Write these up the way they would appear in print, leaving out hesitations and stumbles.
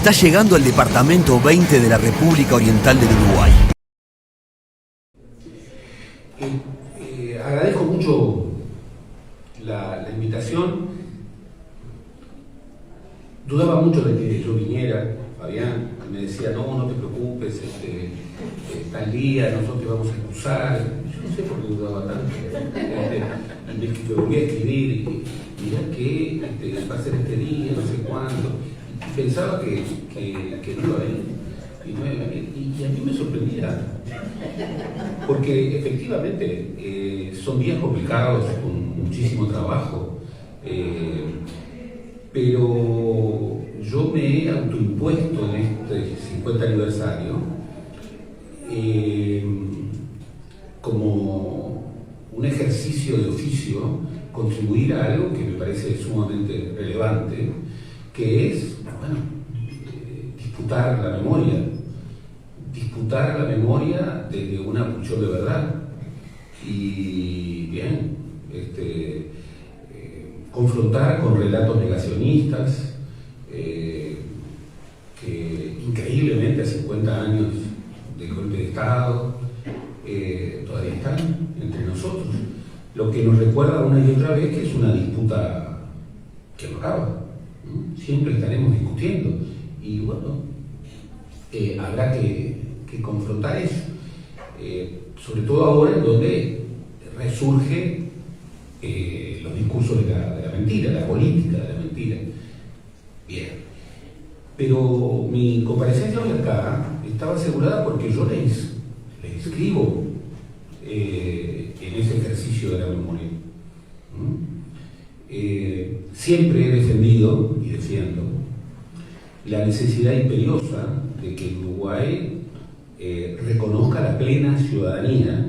está llegando al departamento 20 de la República Oriental del Uruguay. Agradezco mucho la invitación. Dudaba mucho de que yo viniera, Fabián. Me decía, no te preocupes, tal día nosotros te vamos a excusar. Yo no sé por qué dudaba tanto. Y me volví a escribir y mirá que va a ser este día, no sé cuándo. Y pensaba que no iba a venir. Y a mí me sorprendía. Porque efectivamente son días complicados, con muchísimo trabajo. Pero yo me he autoimpuesto en este 50 aniversario como un ejercicio de oficio, contribuir a algo que me parece sumamente relevante, que es, disputar la memoria desde una pulsión de verdad y bien, confrontar con relatos negacionistas que increíblemente a 50 años del golpe de Estado todavía están entre nosotros, lo que nos recuerda una y otra vez que es una disputa que no acaba, ¿no? Siempre estaremos discutiendo y bueno, habrá que confrontar eso, sobre todo ahora en donde resurge los discursos de la mentira, la política de la mentira. Bien. Pero mi comparecencia hoy acá estaba asegurada porque yo le inscribo en ese ejercicio de la memoria. Siempre he defendido y defiendo la necesidad imperiosa de que el Uruguay reconozca la plena ciudadanía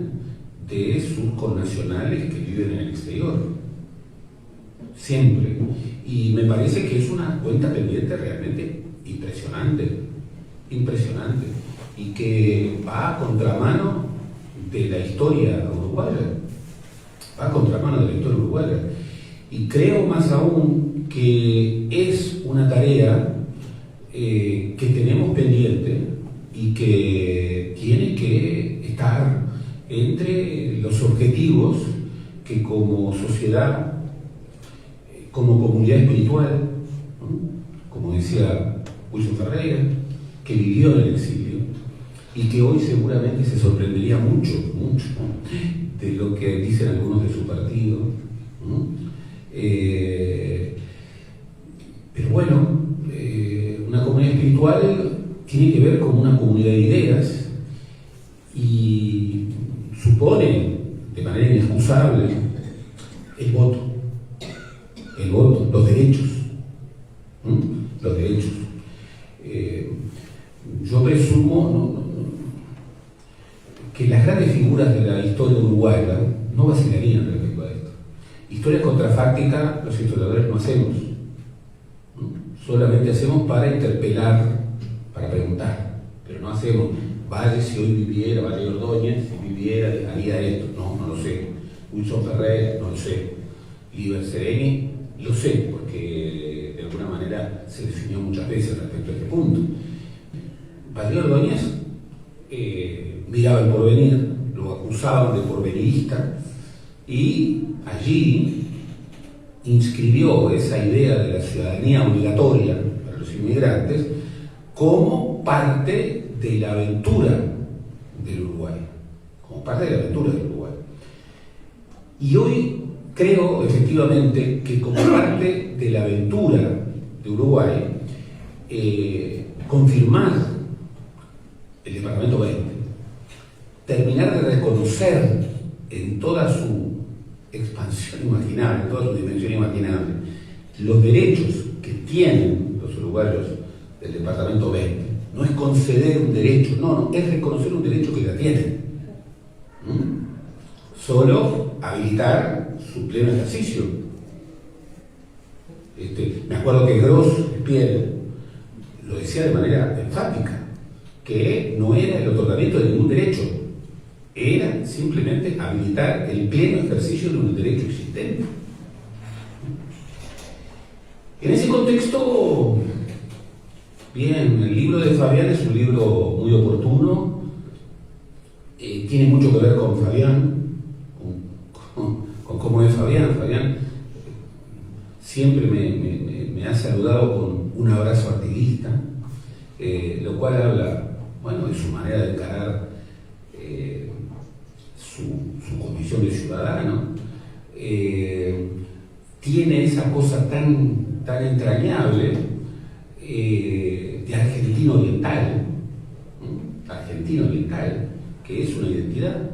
de sus connacionales que viven en el exterior. Siempre. Y me parece que es una cuenta pendiente realmente impresionante, y que va a contramano de la historia uruguaya. Y creo más aún que es una tarea que tenemos pendiente y que tiene que estar entre los objetivos que como sociedad, como comunidad espiritual, ¿no? Como decía Wilson Ferreira, que vivió en el exilio y que hoy seguramente se sorprendería mucho de lo que dicen algunos de su partido, ¿no? Pero bueno, una comunidad espiritual tiene que ver con una comunidad de ideas y supone de manera inexcusable el voto, los derechos. Yo presumo que las grandes figuras de la historia uruguaya no vacilarían respecto a esto. Historia contrafáctica los historiadores no hacemos, solamente hacemos para interpelar, para preguntar, pero no hacemos, Valle si hoy viviera, Valle Ordóñez si viviera, haría esto, no lo sé. Wilson Ferrer, no lo sé. Liber Sereni, lo sé, porque de alguna manera se definió muchas veces respecto a este punto. Valle Ordóñez miraba el porvenir, lo acusaban de porvenirista, y allí inscribió esa idea de la ciudadanía obligatoria para los inmigrantes como parte de la aventura del Uruguay. Y hoy creo efectivamente que como parte de la aventura de Uruguay, confirmar el Departamento 20, terminar de reconocer en toda su expansión imaginable, en toda su dimensión imaginable, los derechos que tienen los uruguayos del Departamento 20. No es conceder un derecho, no, es reconocer un derecho que ya tienen. Solo habilitar su pleno ejercicio. Me acuerdo que Gross Pierre lo decía de manera enfática, que no era el otorgamiento de ningún derecho, era simplemente habilitar el pleno ejercicio de un derecho existente. En ese contexto Bien, el libro de Fabián es un libro muy oportuno, tiene mucho que ver con Fabián, con cómo es Fabián. Fabián siempre me ha saludado con un abrazo artiguista, lo cual habla, bueno, de su manera de encarar su condición de ciudadano. Tiene esa cosa tan entrañable de argentino oriental, que es una identidad.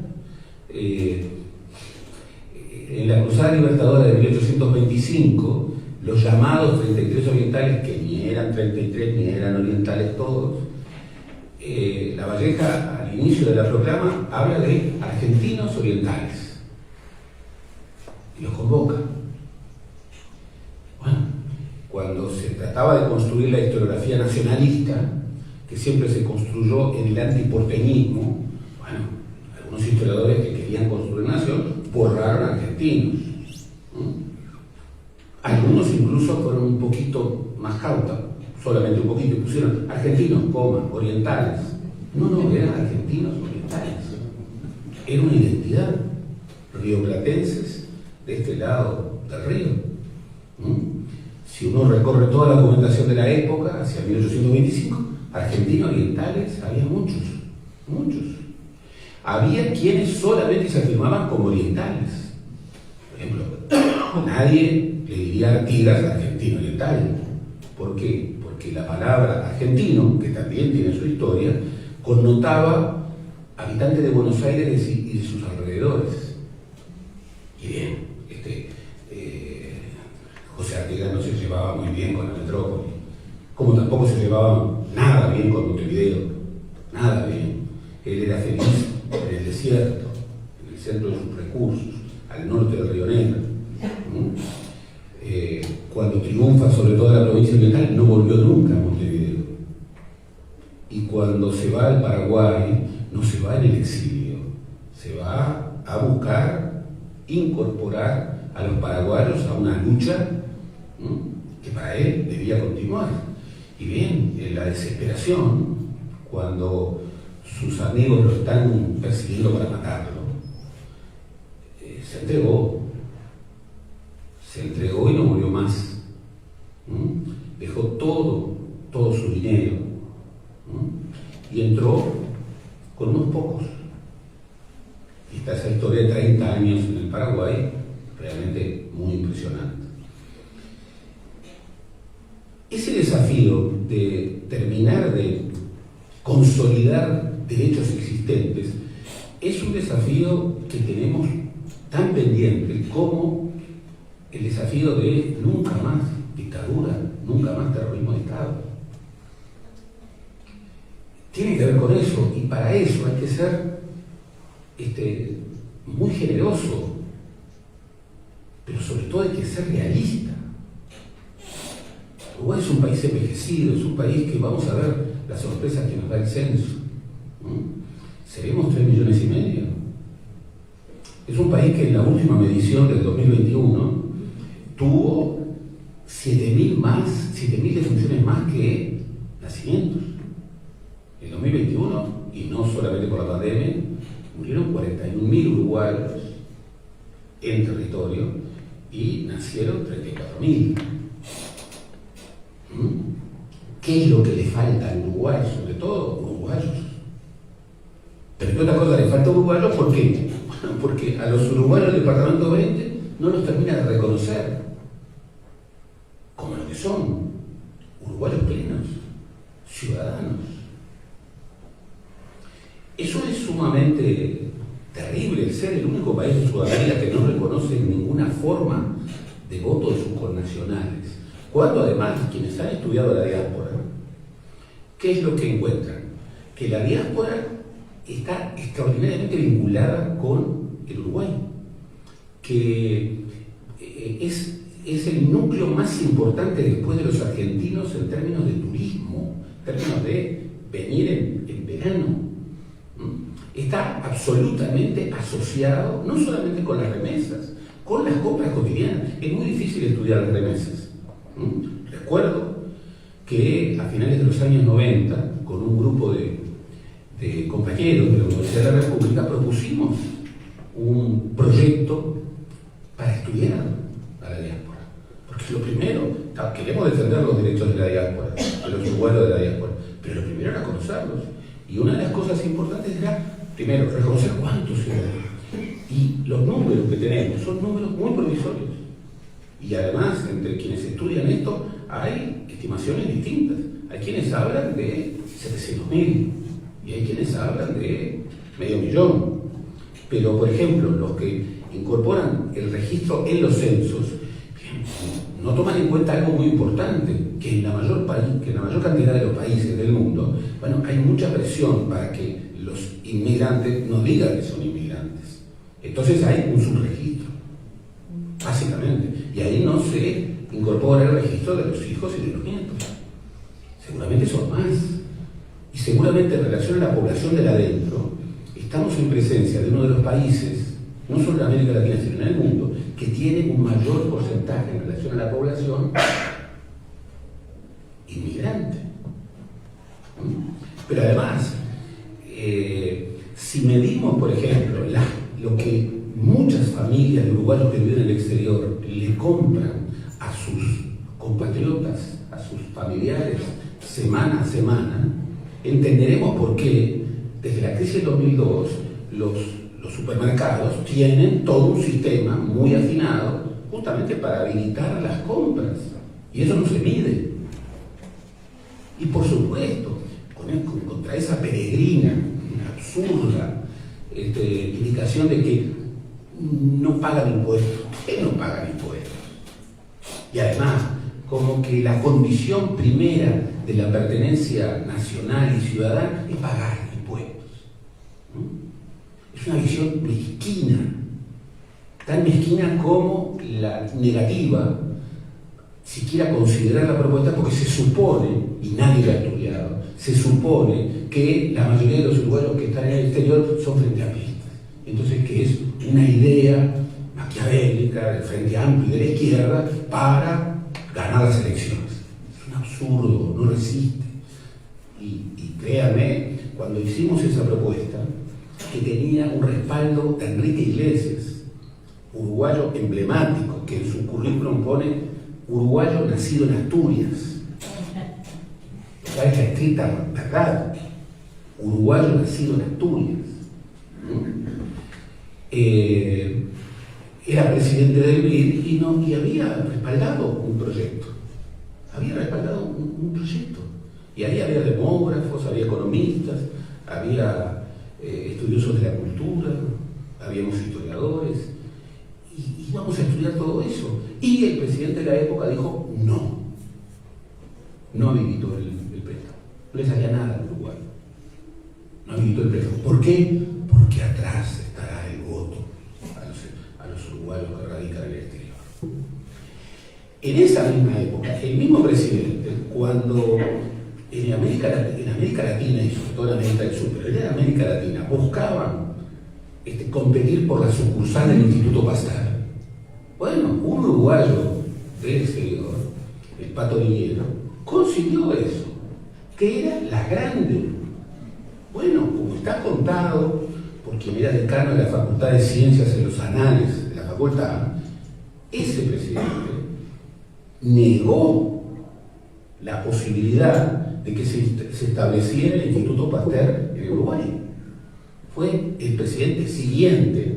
En la Cruzada Libertadora de 1825, los llamados 33 orientales, que ni eran 33 ni eran orientales todos, Lavalleja al inicio de la proclama habla de argentinos orientales y los convoca. Bueno, cuando se trataba de construir la historiografía nacionalista, que siempre se construyó en el antiporteñismo, bueno, algunos historiadores que querían construir nación borraron argentinos. Algunos incluso fueron un poquito más cautos, solamente un poquito, y pusieron argentinos, orientales. No, eran argentinos orientales. Era una identidad, rioplatenses de este lado del río. Si uno recorre toda la documentación de la época, hacia 1825, argentinos orientales había muchos. Había quienes solamente se afirmaban como orientales. Por ejemplo, nadie le diría Artigas argentino oriental. ¿Por qué? Porque la palabra argentino, que también tiene su historia, connotaba habitantes de Buenos Aires y de sus alrededores. Y bien, José Artigas no se llevaba muy bien con la metrópoli, como tampoco se llevaba nada bien con Montevideo, nada bien. Él era feliz en el desierto, en el centro de sus recursos, al norte del Río Negro. Cuando triunfa sobre toda la provincia oriental, no volvió nunca a Montevideo. Y cuando se va al Paraguay, no se va en el exilio, se va a buscar incorporar a los paraguayos a una lucha que para él debía continuar. Y bien, en la desesperación, cuando sus amigos lo están persiguiendo para matarlo, se entregó y no murió más. Dejó todo su dinero y entró con unos pocos. Y está esa historia de 30 años en el Paraguay, realmente muy impresionante. Ese desafío de terminar de consolidar derechos existentes es un desafío que tenemos tan pendiente como el desafío de nunca más dictadura, nunca más terrorismo de Estado. Tiene que ver con eso, y para eso hay que ser muy generoso, pero sobre todo hay que ser realista. Uruguay es un país envejecido, es un país que vamos a ver las sorpresas que nos da el censo. ¿Seremos 3,5 millones? Es un país que en la última medición del 2021 tuvo 7.000 defunciones más que nacimientos. En 2021, y no solamente por la pandemia, murieron 41.000 uruguayos en territorio y nacieron 34.000. ¿Qué es lo que le falta al Uruguay? Sobre todo uruguayos. Pero ¿qué otra cosa le falta a uruguayos? ¿Por qué? Bueno, porque a los uruguayos del departamento 20 no los termina de reconocer como lo que son, uruguayos plenos, ciudadanos. Eso es sumamente terrible, el ser el único país de Sudamérica que no reconoce ninguna forma de voto de sus connacionales. Cuando además quienes han estudiado la diáspora, ¿qué es lo que encuentran? Que la diáspora está extraordinariamente vinculada con el Uruguay, que es el núcleo más importante después de los argentinos en términos de turismo, en términos de venir en verano. Está absolutamente asociado no solamente con las remesas, con las compras cotidianas. Es muy difícil estudiar las remesas. Recuerdo que a finales de los años 90, con un grupo de compañeros de la Universidad de la República, propusimos un proyecto para estudiar a la diáspora. Porque lo primero, queremos defender los derechos de la diáspora, de los uruguayos de la diáspora, pero lo primero era conocerlos. Y una de las cosas importantes era, primero, reconocer cuántos eran. Y los números que tenemos son números muy provisorios. Y además, entre quienes estudian esto, hay estimaciones distintas. Hay quienes hablan de 700.000 y hay quienes hablan de 500.000. Pero, por ejemplo, los que incorporan el registro en los censos no toman en cuenta algo muy importante, que en la mayor cantidad de los países del mundo, bueno, hay mucha presión para que los inmigrantes no digan que son inmigrantes. Entonces hay un subregistro, básicamente, y ahí no se incorpora el registro de los hijos y de los nietos. Seguramente son más. Y seguramente en relación a la población del adentro, estamos en presencia de uno de los países, no solo en América Latina, sino en el mundo, que tiene un mayor porcentaje en relación a la población inmigrante. Pero además, si medimos, por ejemplo, lo que muchas familias de uruguayos que viven en el exterior le compran a sus compatriotas, a sus familiares, semana a semana, entenderemos por qué desde la crisis del 2002 los supermercados tienen todo un sistema muy afinado justamente para habilitar las compras, y eso no se mide. Y por supuesto, contra esa peregrina, absurda indicación de que no pagan impuestos, que no pagan impuestos. Y además, como que la condición primera de la pertenencia nacional y ciudadana es pagar impuestos. Es una visión mezquina, tan mezquina como la negativa, siquiera considerar la propuesta, porque se supone, y nadie lo ha estudiado, se supone que la mayoría de los uruguayos que están en el exterior son frente amplistas. Entonces, que es una idea maquiavélica del Frente Amplio y de la izquierda para ganar las elecciones. Es un absurdo, no resiste. Y créanme, cuando hicimos esa propuesta, que tenía un respaldo de Enrique Iglesias, uruguayo emblemático, que en su currículum pone uruguayo nacido en Asturias. Acá está escrita verdad, uruguayo nacido en Asturias. Era presidente del BID y había respaldado un proyecto. Y ahí había demógrafos, había economistas, había estudiosos de la cultura, habíamos historiadores, y íbamos a estudiar todo eso. Y el presidente de la época dijo no habilitó el préstamo. No le salía nada al Uruguay. No habilitó el préstamo. ¿Por qué? Porque atrás estará el voto a los uruguayos que radican en el exterior. En esa misma época, el mismo presidente, cuando en América Latina y sobre todo en América del Sur, pero en América Latina, buscaban competir por la sucursal del Instituto Pasteur. Bueno, un uruguayo del exterior, el Pato Viñero, consiguió eso, que era la grande. Bueno, como está contado por quien era decano de la Facultad de Ciencias en los anales de la facultad, ese presidente negó la posibilidad de que se estableciera el Instituto Pasteur en Uruguay. Fue el presidente siguiente,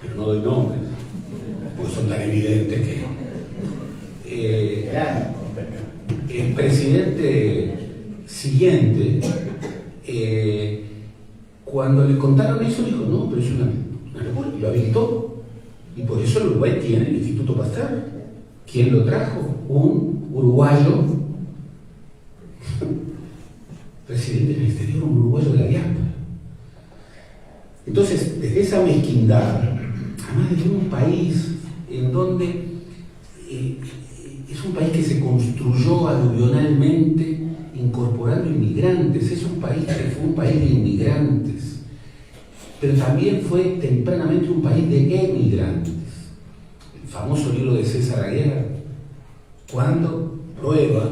pero no doy nombres, porque son tan evidentes que el presidente siguiente, cuando le contaron eso, dijo, no, pero es una locura, y lo habilitó. Y por eso el Uruguay tiene el Instituto Pasteur. ¿Quién lo trajo? Un uruguayo, presidente del exterior, un uruguayo de la diáspora. Entonces, desde esa mezquindad, además de un país en donde es un país que se construyó aluvionalmente incorporando inmigrantes, es un país que fue un país de inmigrantes, pero también fue tempranamente un país de emigrantes. El famoso libro de César Aguirre, ¿cuándo? prueba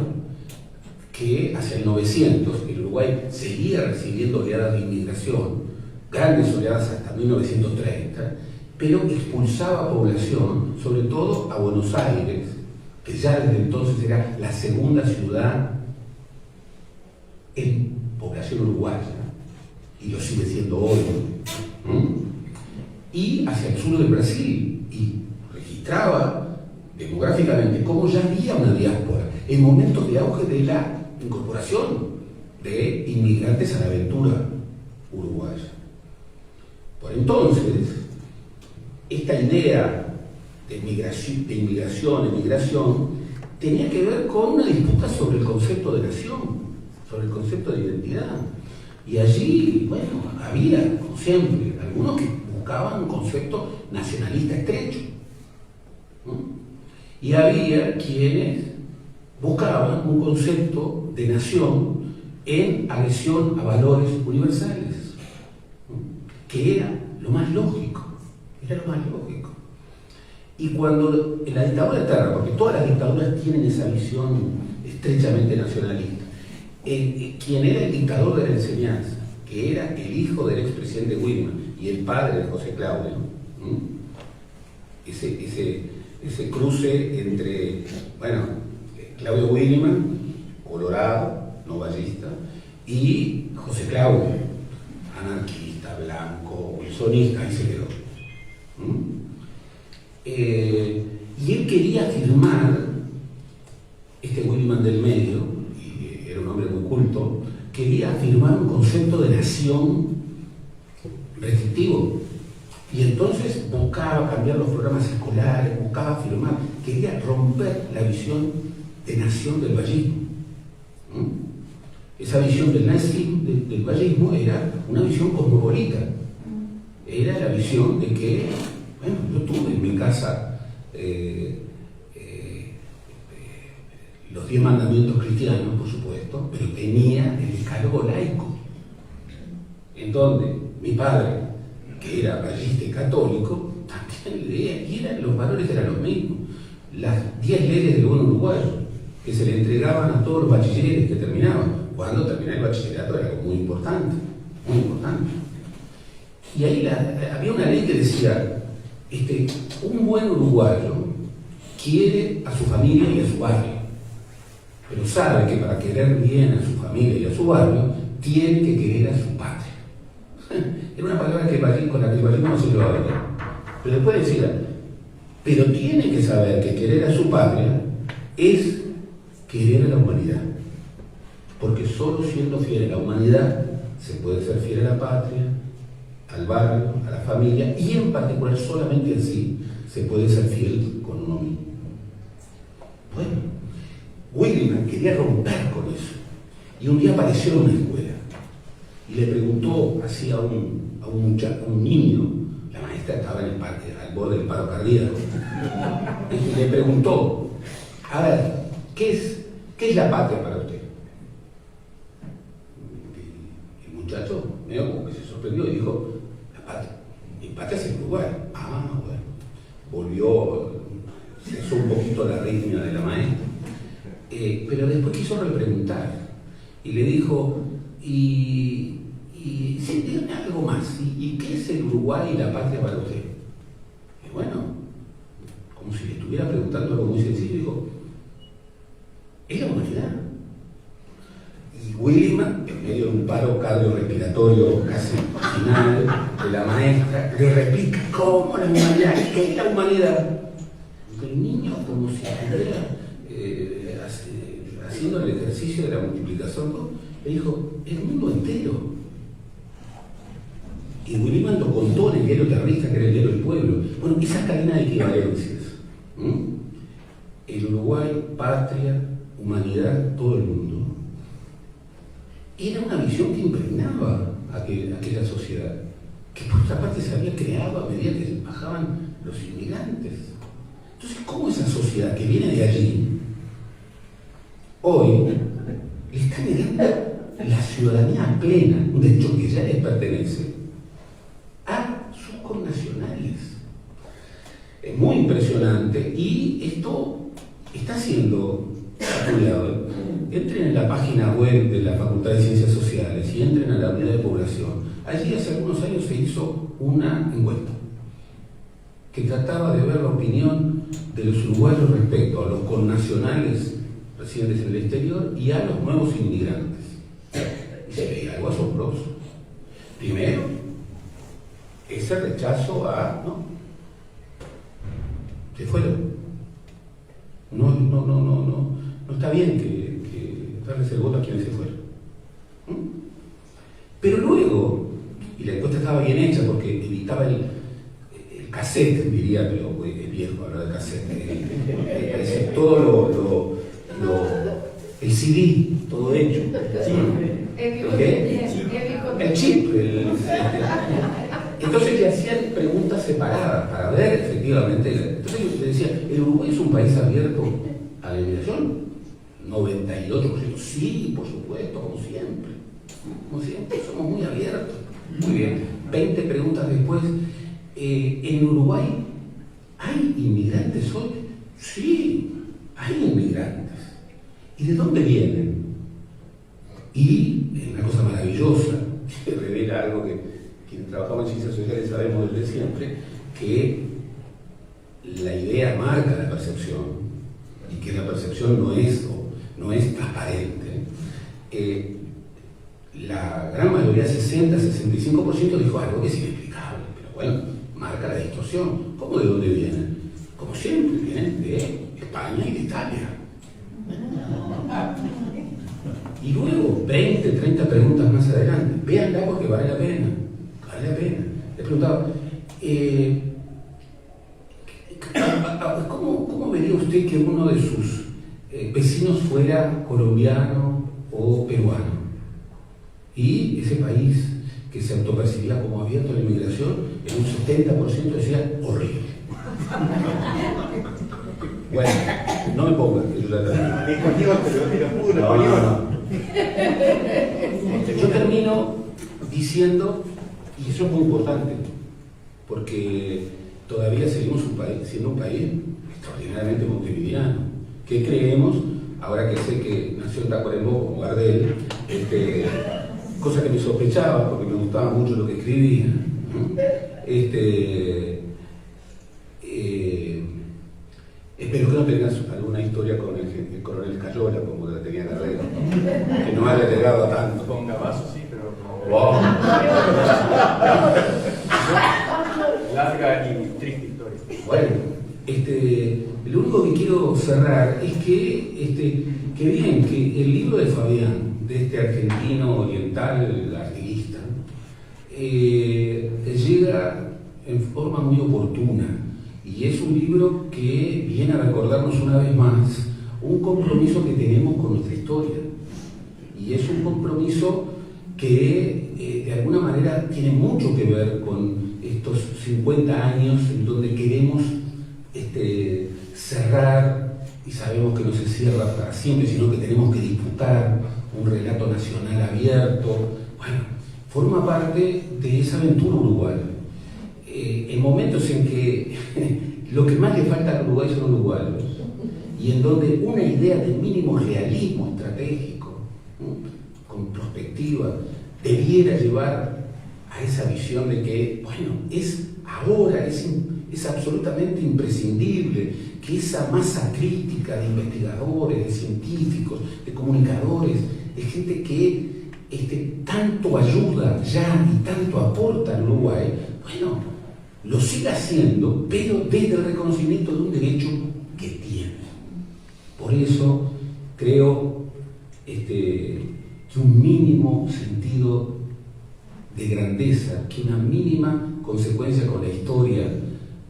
que hacia el 900 el Uruguay seguía recibiendo oleadas de inmigración, grandes oleadas hasta 1930, pero expulsaba población, sobre todo a Buenos Aires, que ya desde entonces era la segunda ciudad en población uruguaya, y lo sigue siendo hoy, y hacia el sur del Brasil, y registraba demográficamente cómo ya había una diáspora en momentos de auge de la incorporación de inmigrantes a la aventura uruguaya. Por entonces, esta idea de emigración, tenía que ver con una disputa sobre el concepto de nación, sobre el concepto de identidad. Y allí, bueno, había, como siempre, algunos que buscaban un concepto nacionalista estrecho, ¿no? Y había quienes buscaban un concepto de nación en adhesión a valores universales, ¿no? Que era lo más lógico, Y cuando en la dictadura eterna, porque todas las dictaduras tienen esa visión estrechamente nacionalista, quien era el dictador de la enseñanza, que era el hijo del expresidente Wilman y el padre de José Claudio, ese cruce entre, bueno, Claudio Wilman, colorado, novallista, y José Claudio, anarquista, blanco, wilsonista, ahí se quedó. Y él quería afirmar, este Wilman del medio, y era un hombre muy culto, quería afirmar un concepto de nación restrictivo. Y entonces buscaba cambiar los programas escolares, buscaba afirmar, quería romper la visión de nación del vallismo. Esa visión del vallismo era una visión cosmopolita. Era la visión de que, bueno, yo tuve en mi casa los 10 mandamientos cristianos, por supuesto, pero tenía el decálogo laico, en donde mi padre, que era vallista y católico, también leía, y los valores eran los mismos. Las 10 leyes del buen uruguayo, que se le entregaban a todos los bachilleres que terminaban. Cuando terminé el bachillerato era algo muy importante, muy importante. Y ahí había una ley que decía, un buen uruguayo quiere a su familia y a su barrio, pero sabe que para querer bien a su familia y a su barrio, tiene que querer a su patria. Era una palabra con la que el vallismo no se lo habla. Pero después decía, pero tiene que saber que querer a su patria es querer a la humanidad. Porque solo siendo fiel a la humanidad se puede ser fiel a la patria, al barrio, a la familia, y en particular solamente así se puede ser fiel con uno mismo. Bueno, Wilman quería romper con eso. Y un día apareció en una escuela y le preguntó así a un niño, la maestra estaba en al borde del paro cardíaco, y le preguntó, a ver, ¿qué es la patria para usted? El muchacho medio como que se sorprendió y dijo, la patria, mi patria es el Uruguay. Ah, bueno, volvió, cesó un poquito la arritmia de la maestra, pero después quiso repreguntar y le dijo, sí, dígame algo más, ¿y qué es el Uruguay y la patria para usted? Y bueno, como si le estuviera preguntando algo muy sencillo, dijo, es la humanidad. Y Wilman, en medio de un paro cardiorrespiratorio casi final de la maestra, le replica, ¿cómo la humanidad? ¿Qué es la humanidad? Y el niño, como si estuviera haciendo el ejercicio de la multiplicación, le dijo, el mundo entero. Y Wilman lo contó en el diario terrorista, que era el diario del pueblo. Bueno, esa cadena de equivalencias. El Uruguay, patria, humanidad, todo el mundo. Era una visión que impregnaba aquella sociedad, que por otra parte se había creado a medida que bajaban los inmigrantes. Entonces, ¿cómo esa sociedad que viene de allí, hoy, le está negando la ciudadanía plena, un derecho que ya les pertenece, a sus connacionales? Es muy impresionante y esto está siendo estudiado, entren en la página web de la Facultad de Ciencias Sociales y entren a la unidad de población. Allí hace algunos años se hizo una encuesta que trataba de ver la opinión de los uruguayos respecto a los connacionales residentes en el exterior y a los nuevos inmigrantes. Y se veía algo asombroso. Primero, ese rechazo a... ¿no? Se fueron. No está bien que darles el voto a quienes se fueron. Pero luego, y la encuesta estaba bien hecha porque evitaba el cassette, diría, pero es viejo hablar de cassette, todo el CD, todo hecho. El chip. Entonces le hacían preguntas separadas para ver efectivamente. Entonces yo le decía, ¿el Uruguay es un país abierto a la inmigración? 98%, sí, por supuesto, como siempre. Como siempre, somos muy abiertos. Muy bien, 20 preguntas después. ¿En Uruguay hay inmigrantes hoy? Sí, hay inmigrantes. ¿Y de dónde vienen? Y una cosa maravillosa, que revela algo que quienes trabajamos en ciencias sociales sabemos desde siempre, que la idea marca la percepción y que la percepción no es transparente. La gran mayoría, 60-65%, dijo algo que es inexplicable, pero bueno, marca la distorsión. ¿Cómo de dónde vienen? Como siempre, vienen de España y de Italia. Y luego, 20, 30 preguntas más adelante, véanla porque vale la pena. Vale la pena. Le preguntaba, ¿cómo vería usted que uno de sus vecinos fuera colombiano o peruano? Y ese país que se autopercibía como abierto a la inmigración, en un 70% decía horrible. Bueno, no me pongas, que yo ya termino. Yo termino diciendo, y eso es muy importante, porque todavía seguimos siendo un país extraordinariamente montevideano. ¿Qué creemos? Ahora que sé que nació en Tacuarembó como Gardel, cosa que me sospechaba porque me gustaba mucho lo que escribía, ¿no? Espero que no tengas alguna historia con el coronel Cayola como la tenía Carrera, que no haya llegado a tanto. Con Gabazo sí, pero no. Wow. Larga y triste historia. Bueno, lo único que quiero cerrar es que bien, que el libro de Fabián, de este argentino oriental artiguista, llega en forma muy oportuna. Y es un libro que viene a recordarnos una vez más un compromiso que tenemos con nuestra historia. Y es un compromiso que de alguna manera tiene mucho que ver con estos 50 años en donde queremos cerrar, y sabemos que no se cierra para siempre, sino que tenemos que disputar un relato nacional abierto. Bueno, forma parte de esa aventura uruguaya. En momentos en que lo que más le falta al Uruguay son uruguayos, y en donde una idea de mínimo realismo estratégico, ¿no?, con perspectiva, debiera llevar a esa visión de que, bueno, es ahora, es absolutamente imprescindible que esa masa crítica de investigadores, de científicos, de comunicadores, de gente que tanto ayuda ya y tanto aporta al Uruguay, bueno, lo siga haciendo, pero desde el reconocimiento de un derecho que tiene. Por eso creo que un mínimo sentido de grandeza, que una mínima consecuencia con la historia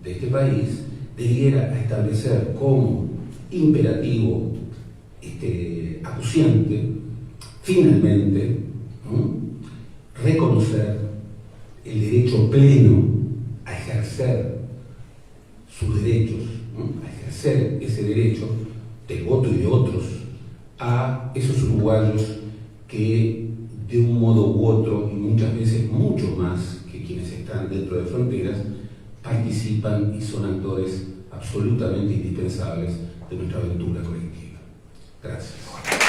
de este país debiera establecer como imperativo acuciante, finalmente, ¿no?, reconocer el derecho pleno a ejercer sus derechos, ¿no?, a ejercer ese derecho del voto y de otros a esos uruguayos que de un modo u otro, y muchas veces mucho más que quienes están dentro de fronteras, participan y son actores absolutamente indispensables de nuestra aventura colectiva. Gracias.